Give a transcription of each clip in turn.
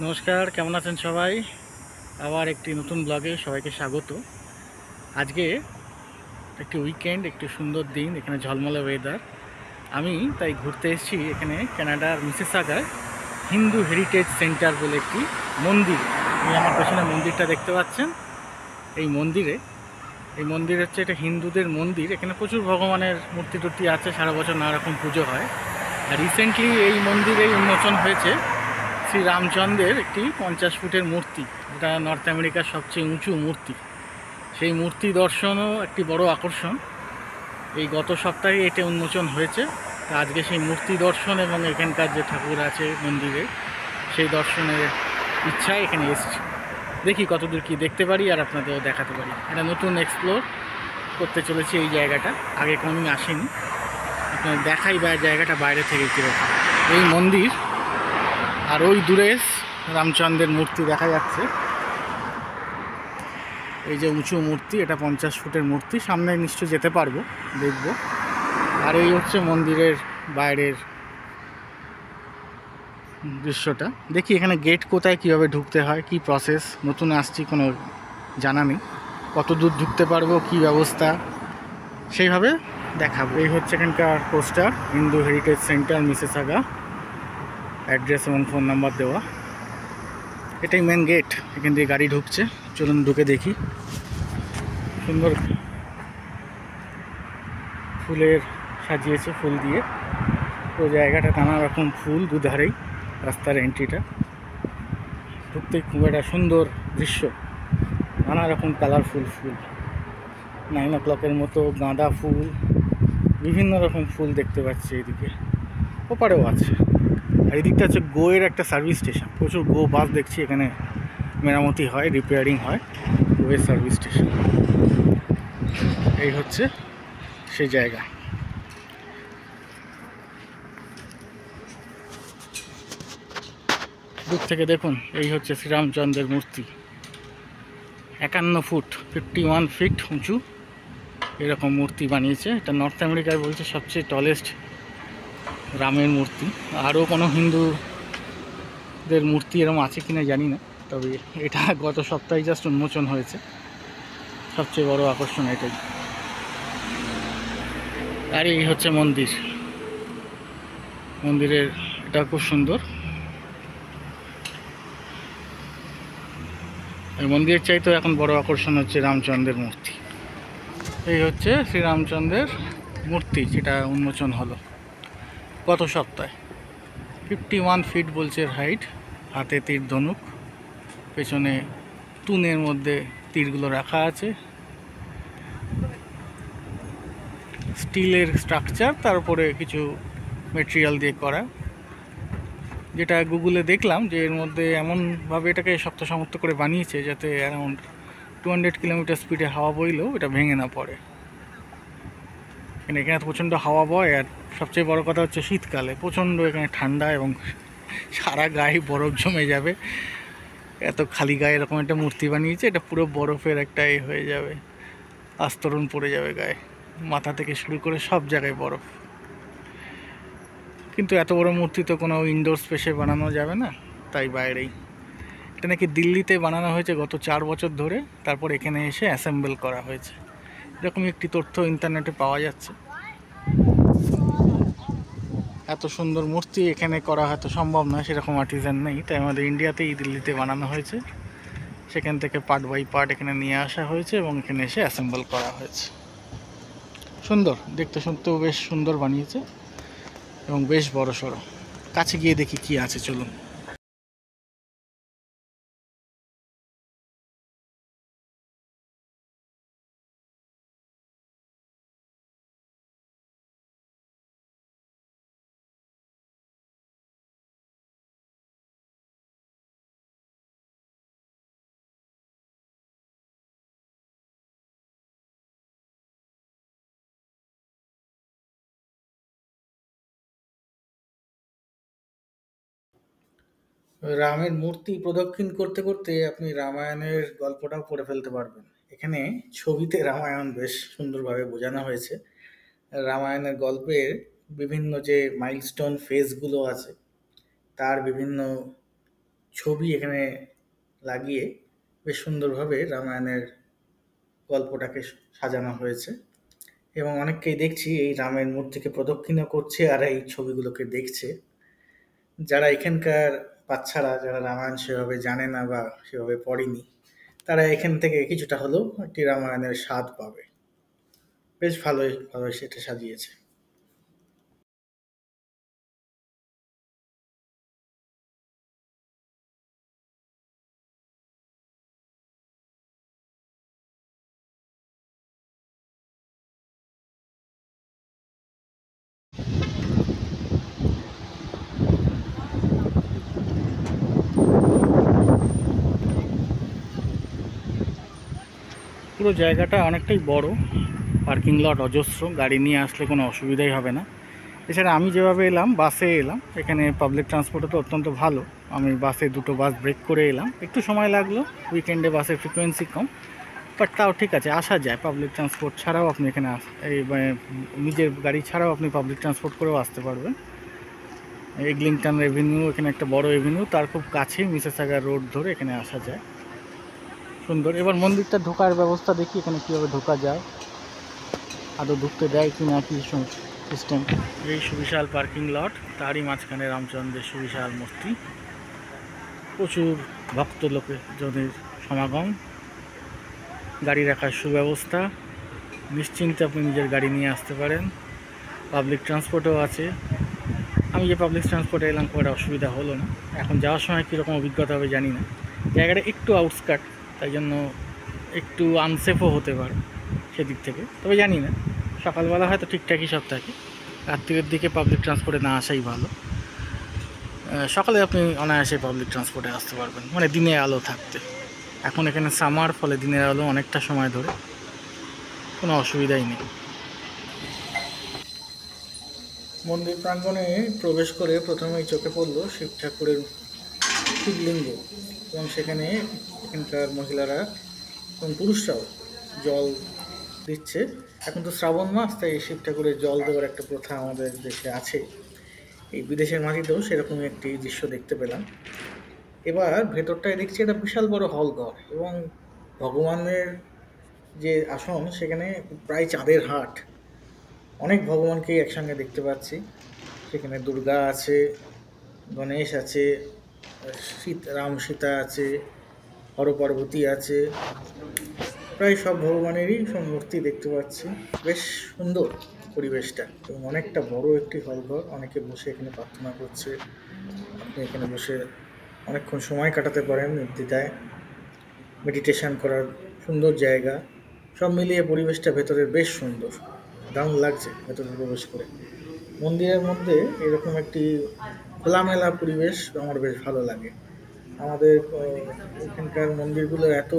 নমস্কার, কেমন আছেন সবাই? আবার একটি নতুন ব্লগে সবাইকে স্বাগত। আজকে একটি উইকেন্ড, একটি সুন্দর দিন, এখানে ঝলমলে ওয়েদার। আমি তাই ঘুরতে এসেছি এখানে কানাডার মিসিসাগায় হিন্দু হেরিটেজ সেন্টার বলে একটি মন্দির। এই আমার পেছনে মন্দিরটা দেখতে পাচ্ছেন। এই মন্দির হচ্ছে এটা হিন্দুদের মন্দির। এখানে প্রচুর ভগবানের মূর্তি টুর্তি আছে, সারা বছর নানা রকম পুজো হয়। আর রিসেন্টলি এই মন্দিরেই উন্মোচন হয়েছে শ্রী রামচন্দ্রের একটি 50 ফুটের মূর্তি, যেটা নর্থ আমেরিকার সবচেয়ে উঁচু মূর্তি। সেই মূর্তি দর্শনও একটি বড় আকর্ষণ। এই গত সপ্তাহে এটা উন্মোচন হয়েছে। তা আজকে সেই মূর্তি দর্শন এবং এখানকার যে ঠাকুর আছে মন্দিরে, সেই দর্শনের ইচ্ছায় এখানে এসেছি। দেখি কতদূর কী দেখতে পারি আর আপনাদেরও দেখাতে পারি। এটা নতুন এক্সপ্লোর করতে চলেছি এই জায়গাটা, আগে কোনোদিন আসিনি। আপনাদের দেখাই বা জায়গাটা বাইরে থেকে কীরকম। এই মন্দির, আর ওই দূরে রামচন্দ্রের মূর্তি দেখা যাচ্ছে। এই যে উঁচু মূর্তি, এটা 50 ফুটের মূর্তি। সামনে নিশ্চয় যেতে পারবো, দেখব। আর এই হচ্ছে মন্দিরের বাইরের দৃশ্যটা। দেখি এখানে গেট কোথায়, কীভাবে ঢুকতে হয়, কি প্রসেস। নতুন আসছি, কোনো জানা নেই কত দূর ঢুকতে পারবো, কি ব্যবস্থা, সেইভাবে দেখাবো। এই হচ্ছে এখানকার poster, Hindu heritage centre Mississauga, address এবং ফোন নাম্বার দেওয়া। এটাই মেন গেট, এখান দিয়ে গাড়ি ঢুকছে। চলুন ঢুকে দেখি। সুন্দর ফুলের সাজিয়েছে, ফুল দিয়ে তো জায়গাটা, নানা রকম ফুল দুধারেই। রাস্তার এন্ট্রিটা ঢুকতেই খুব একটা সুন্দর দৃশ্য, নানা রকম কালারফুল ফুল। 9 o'clock মতো গাঁদা ফুল, বিভিন্ন রকম ফুল দেখতে পাচ্ছি। এইদিকে ওপারেও আছে। আর এদিকটা হচ্ছে গোয়ের একটা সার্ভিস স্টেশন। প্রচুর গো বাস দেখছি এখানে মেরামতি হয়, রিপেয়ারিং হয়। গোয়ের সার্ভিস স্টেশন। এই হচ্ছে সেই জায়গা। দূর থেকে দেখুন, এই হচ্ছে শ্রীরামচন্দ্রের মূর্তি। 51 ফুট, 51 ফিট উঁচু এরকম মূর্তি বানিয়েছে। এটা নর্থ আমেরিকায় বলছে সবচেয়ে টলেস্ট রামের মূর্তি। আরও কোনো হিন্দুদের মূর্তি এরকম আছে কিনা জানি না, তবে এটা গত সপ্তাহে জাস্ট উন্মোচন হয়েছে। সবচেয়ে বড় আকর্ষণ এটাই। আর এই হচ্ছে মন্দিরের এটা খুব সুন্দর। এই মন্দিরের চাইতেও এখন বড় আকর্ষণ হচ্ছে রামচন্দ্রের মূর্তি। এই হচ্ছে শ্রীরামচন্দ্রের মূর্তি, যেটা উন্মোচন হলো গত সপ্তাহে। 51 ফিট বলছে হাইট। হাতে তীর ধনুক, পেছনে টুনের মধ্যে তীরগুলো রাখা আছে। স্টিলের স্ট্রাকচার, তার উপরে কিছু মেটেরিয়াল দিয়ে করা। যেটা গুগলে দেখলাম যে এর মধ্যে এমনভাবে এটাকে শক্ত সমর্থ করে বানিয়েছে যাতে অ্যারাউন্ড 200 কিলোমিটার স্পিডে হাওয়া বইলেও এটা ভেঙে না পড়ে। এখানে প্রচণ্ড হাওয়া বয়। আর সবচেয়ে বড় কথা হচ্ছে শীতকালে প্রচণ্ড এখানে ঠান্ডা, এবং সারা গায়ে বরফ জমে যাবে। এত খালি গায়ে এরকম একটা মূর্তি বানিয়েছে, এটা পুরো বরফের একটা হয়ে যাবে, আস্তরণ পড়ে যাবে গায়ে। মাথা থেকে শুরু করে সব জায়গায় বরফ। কিন্তু এত বড় মূর্তি তো কোনো ইনডোর স্পেসে বানানো যাবে না, তাই বাইরেই। এটা নাকি দিল্লিতে বানানো হয়েছে গত 4 বছর ধরে, তারপর এখানে এসে অ্যাসেম্বল করা হয়েছে। এরকমই একটি তথ্য ইন্টারনেটে পাওয়া যাচ্ছে। এত সুন্দর মূর্তি এখানে করা হয়তো সম্ভব নয়, সেরকম আর্টিজান নেই, তাই আমাদের ইন্ডিয়াতেই দিল্লিতে বানানো হয়েছে। সেখান থেকে পার্ট বাই পার্ট এখানে নিয়ে আসা হয়েছে এবং এখানে এসে অ্যাসেম্বল করা হয়েছে। সুন্দর দেখতে, শুনতেও বেশ সুন্দর বানিয়েছে এবং বেশ বড় সড়ো। কাছে গিয়ে দেখি কি আছে, চলুন। রামের মূর্তি প্রদক্ষিণ করতে করতে আপনি রামায়ণের গল্পটাও পড়ে ফেলতে পারবেন। এখানে ছবিতে রামায়ণ বেশ সুন্দরভাবে বোঝানো হয়েছে। রামায়ণের গল্পের বিভিন্ন যে মাইলস্টোন ফেজগুলো আছে, তার বিভিন্ন ছবি এখানে লাগিয়ে বেশ সুন্দরভাবে রামায়ণের গল্পটাকে সাজানো হয়েছে এবং অনেককেই দেখছি এই রামের মূর্তিকে প্রদক্ষিণা করছে আর এই ছবিগুলোকে দেখছে। যারা এখানকার বাচ্চারা যারা রামায়ণ সেভাবে জানে না বা সেভাবে পড়েনি, তারা এখান থেকে কিছুটা হলেও একটি রামায়ণের স্বাদ পাবে। বেশ ভালোই ভাবে সেটা সাজিয়েছে। পুরো জায়গাটা অনেকটাই বড়, পার্কিং লট অজস্র, গাড়ি নিয়ে আসলে কোনো অসুবিধাই হবে না। এছাড়া আমি যেভাবে এলাম, বাসে এলাম, এখানে পাবলিক ট্রান্সপোর্টও তো অত্যন্ত ভালো। আমি বাসে দুটো বাস ব্রেক করে এলাম, একটু সময় লাগলো, উইকেন্ডে বাসের ফ্রিকোয়েন্সি কম, বাট তাও ঠিক আছে, আসা যায়। পাবলিক ট্রান্সপোর্ট ছাড়াও আপনি এখানে নিজের গাড়ি ছাড়াও আপনি পাবলিক ট্রান্সপোর্ট করেও আসতে পারবেন। এগলিংটন এভিনিউ এখানে একটা বড় এভিনিউ, তার খুব কাছে মিসেসাগা রোড ধরে এখানে আসা যায়। সুন্দর। এবার মন্দিরটা ঢোকার ব্যবস্থা দেখি এখানে কীভাবে ঢোকা যায়, আদৌ ঢুকতে দেয় কি না, কি সিস্টেম। এই সুবিশাল পার্কিং লট, তারই মাঝখানে রামচন্দ্রের সুবিশাল মূর্তি, প্রচুর ভক্ত লোকজনের সমাগম, গাড়ি রাখার সুব্যবস্থা, নিশ্চিন্তে আপনি নিজের গাড়ি নিয়ে আসতে পারেন। পাবলিক ট্রান্সপোর্টও আছে। আমি যে পাবলিক ট্রান্সপোর্টে এলাম খুব একটা অসুবিধা হলো না। এখন যাওয়ার সময় কীরকম অভিজ্ঞতা হবে জানি না, জায়গাটা একটু আউটস্কার্ট, তাই জন্য একটু আনসেফও হতে পারে সেদিক থেকে, তবে জানি না। সকালবেলা হয়তো ঠিকঠাকই সব থাকে, রাত্রির দিকে পাবলিক ট্রান্সপোর্টে না আসাই ভালো। সকালে আপনি অনায়াসে পাবলিক ট্রান্সপোর্টে আসতে পারবেন, মানে দিনের আলো থাকতে। এখন এখানে সামার, ফলে দিনের আলো অনেকটা সময় ধরে, কোনো অসুবিধাই নেই। মন্দির প্রাঙ্গণে প্রবেশ করে প্রথমেই চোখে পড়লো শিব ঠাকুরের শিবলিঙ্গ, এবং সেখানে এখানকার মহিলারা এবং পুরুষরাও জল দিচ্ছে। এখন তো শ্রাবণ মাস, তাই শিব ঠাকুরের জল দেওয়ার একটা প্রথা আমাদের দেশে আছে। এই বিদেশের মাটিতেও সেরকমই একটি দৃশ্য দেখতে পেলাম। এবার ভেতরটায় দেখছি একটা বিশাল বড় হল ঘর, এবং ভগবানের যে আসন সেখানে প্রায় চাঁদের হাট, অনেক ভগবানকেই একসঙ্গে দেখতে পাচ্ছি। সেখানে দুর্গা আছে, গণেশ আছে, রাম সীতা আছে, হর পার্বতী আছে, প্রায় সব ভগবানেরই সব মূর্তি দেখতে পাচ্ছি। বেশ সুন্দর পরিবেশটা, এবং অনেকটা বড় একটি হলঘর, অনেকে বসে এখানে প্রার্থনা করছে। আপনি এখানে বসে অনেকক্ষণ সময় কাটাতে পারেন নির্দ্বিধায়, মেডিটেশন করার সুন্দর জায়গা। সব মিলিয়ে পরিবেশটা ভেতরের বেশ সুন্দর, দারুণ লাগছে ভেতরে প্রবেশ করে। মন্দিরের মধ্যে এরকম একটি খোলামেলা পরিবেশ আমার বেশ ভালো লাগে। আমাদের এখানকার মন্দিরগুলো এত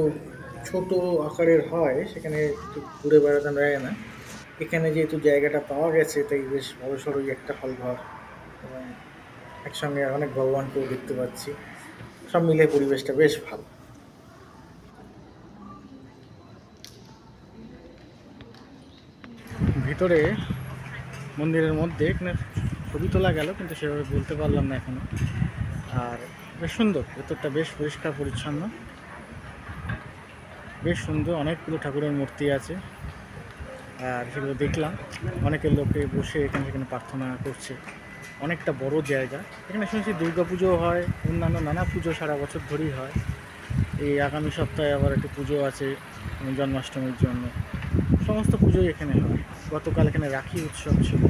ছোট আকারের হয়, সেখানে একটু ঘুরে বেড়াতে দেয় না। এখানে যেহেতু জায়গাটা পাওয়া গেছে, তাই বেশ বড় সড়োই একটা হল ঘর, এবং একসঙ্গে অনেক ভগবানকেও দেখতে পাচ্ছি। সব মিলে পরিবেশটা বেশ ভালো। ভিতরে মন্দিরের মধ্যে এখানে ছবি তোলা গেল, কিন্তু সেভাবে বলতে পারলাম না এখনো। আর বেশ সুন্দর, ভেতরটা বেশ পরিষ্কার পরিচ্ছন্ন, বেশ সুন্দর। অনেকগুলো ঠাকুরের মূর্তি আছে, আর সেগুলো দেখলাম। অনেকের লোকে বসে এখানে সেখানে প্রার্থনা করছে। অনেকটা বড় জায়গা। এখানে শুনেছি দুর্গা পুজো হয়, অন্যান্য নানা পুজো সারা বছর ধরেই হয়। এই আগামী সপ্তাহে আবার একটি পুজো আছে জন্মাষ্টমীর জন্য। সমস্ত পুজোই এখানে হয়। গতকাল এখানে রাখি উৎসব ছিল,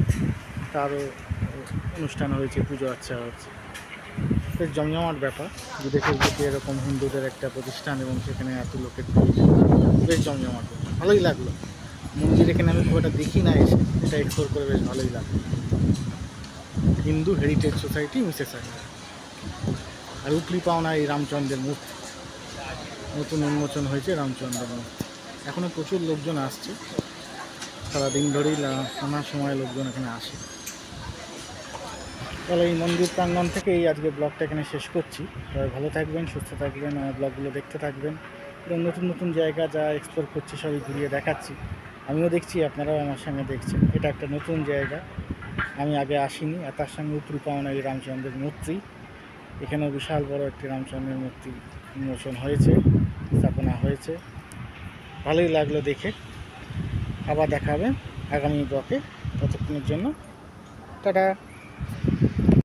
তারও অনুষ্ঠান হয়েছে, পুজো আচ্ছা হচ্ছে। বেশ জমজমাট ব্যাপার। বিদেশের প্রতি এরকম হিন্দুদের একটা প্রতিষ্ঠান, এবং সেখানে এত লোকের বেশ জমজমাট, ভালোই লাগলো। মন্দির এখানে আমি খুব একটা দেখি না, এসে এটা এক্সপ্লোর করে বেশ ভালোই লাগলো। Hindu heritage society Mississauga. আর উপলি পাওনা এই রামচন্দ্রের মূর্তি, নতুন উন্মোচন হয়েছে রামচন্দ্রের মূর্তি। এখনও প্রচুর লোকজন আসছে, সারাদিন ধরেই নানা সময় লোকজন এখানে আসে। তাহলে এই মন্দির প্রাঙ্গণ থেকে এই আজকে ব্লগটা এখানে শেষ করছি। সবাই ভালো থাকবেন, সুস্থ থাকবেন, আমার ব্লগগুলো দেখতে থাকবেন, এবং নতুন নতুন জায়গা যা এক্সপ্লোর করছি সবই ঘুরিয়ে দেখাচ্ছি। আমিও দেখছি, আপনারাও আমার সঙ্গে দেখছেন। এটা একটা নতুন জায়গা, আমি আগে আসিনি। আর তার সঙ্গে উপরি পাওনা এই রামচন্দ্রের মূর্তি, এখানেও বিশাল বড় একটি রামচন্দ্রের মূর্তি উন্মোচন হয়েছে, স্থাপনা হয়েছে। ভালোই লাগলো দেখে। আবার দেখা হবে আগামী ব্লকে। ততক্ষণের জন্য টাটা।